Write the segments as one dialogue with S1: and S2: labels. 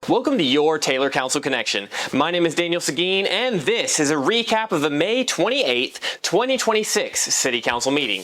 S1: Welcome to your Taylor Council Connection. My name is Daniel Seguin, and this is a recap of the May 28th, 2026 City Council meeting.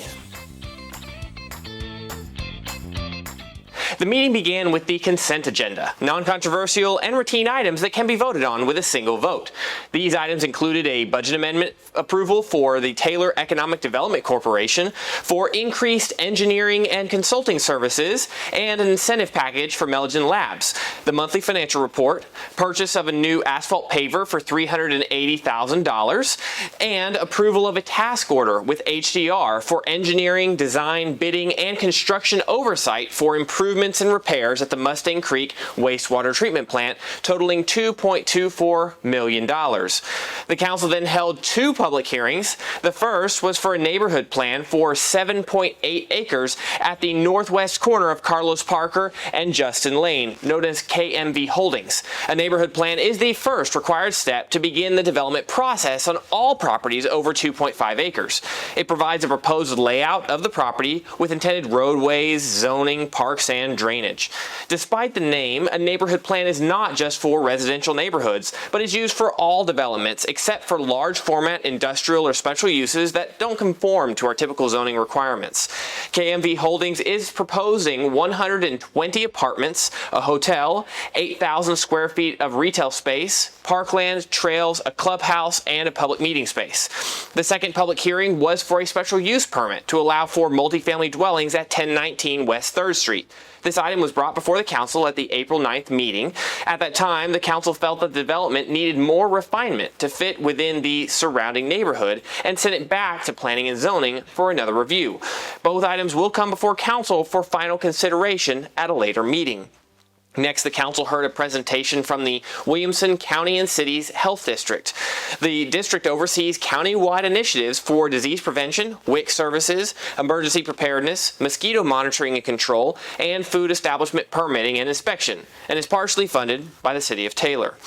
S1: The meeting began with the consent agenda, non-controversial and routine items that can be voted on with a single vote. These items included a budget amendment approval for the Taylor Economic Development Corporation for increased engineering and consulting services and an incentive package for Meligen Labs, the monthly financial report, purchase of a new asphalt paver for $380,000, and approval of a task order with HDR for engineering, design, bidding, and construction oversight for improvements and repairs at the Mustang Creek wastewater treatment plant, totaling $2.24 million. The council then held two public hearings. The first was for a neighborhood plan for 7.8 acres at the northwest corner of Carlos Parker and Justin Lane, known as KMV Holdings. A neighborhood plan is the first required step to begin the development process on all properties over 2.5 acres. It provides a proposed layout of the property with intended roadways, zoning, parks, and drainage. Despite the name, a neighborhood plan is not just for residential neighborhoods, but is used for all developments except for large format industrial or special uses that don't conform to our typical zoning requirements. KMV Holdings is proposing 120 apartments, a hotel, 8,000 square feet of retail space, parkland, trails, a clubhouse, and a public meeting space. The second public hearing was for a special use permit to allow for multifamily dwellings at 1019 West 3rd Street. This item was brought before the council at the April 9th meeting. At that time, the council felt that the development needed more refinement to fit within the surrounding neighborhood and sent it back to planning and zoning for another review. Both items will come before council for final consideration at a later meeting. Next, the council heard a presentation from the Williamson County and Cities Health District. The district oversees county-wide initiatives for disease prevention, WIC services, emergency preparedness, mosquito monitoring and control, and food establishment permitting and inspection, and is partially funded by the City of Taylor.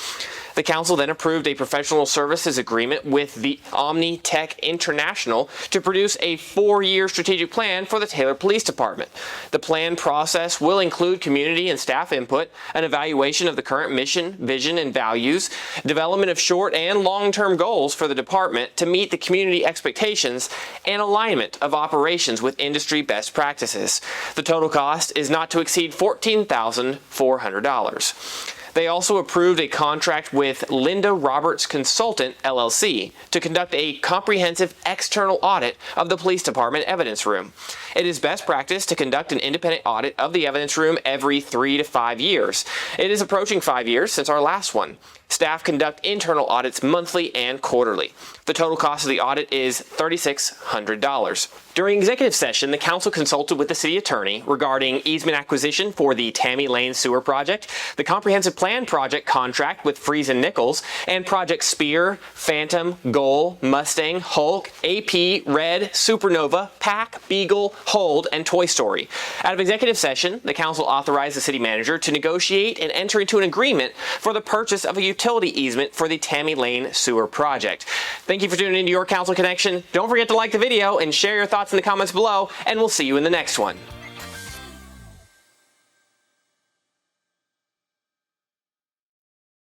S1: The council then approved a professional services agreement with the Omni Tech International to produce a 4-year strategic plan for the Taylor Police Department. The plan process will include community and staff input, an evaluation of the current mission, vision, and values, development of short and long-term goals for the department to meet the community expectations, and alignment of operations with industry best practices. The total cost is not to exceed $14,400. They also approved a contract with Linda Roberts Consultant, LLC, to conduct a comprehensive external audit of the police department evidence room. It is best practice to conduct an independent audit of the evidence room every 3 to 5 years. It is approaching 5 years since our last one. Staff conduct internal audits monthly and quarterly. The total cost of the audit is $3,600. During executive session, the council consulted with the city attorney regarding easement acquisition for the Tammy Lane Sewer Project, the comprehensive plan project contract with Friesen Nichols, and Project Spear, Phantom, Goal, Mustang, Hulk, AP, Red, Supernova, Pack, Beagle, Hold, and Toy Story. Out of executive session, the council authorized the city manager to negotiate and enter into an agreement for the purchase of a utility easement for the Tammy Lane Sewer Project. Thank you for tuning into your Council Connection. Don't forget to like the video and share your thoughts in the comments below, and we'll see you in the next one.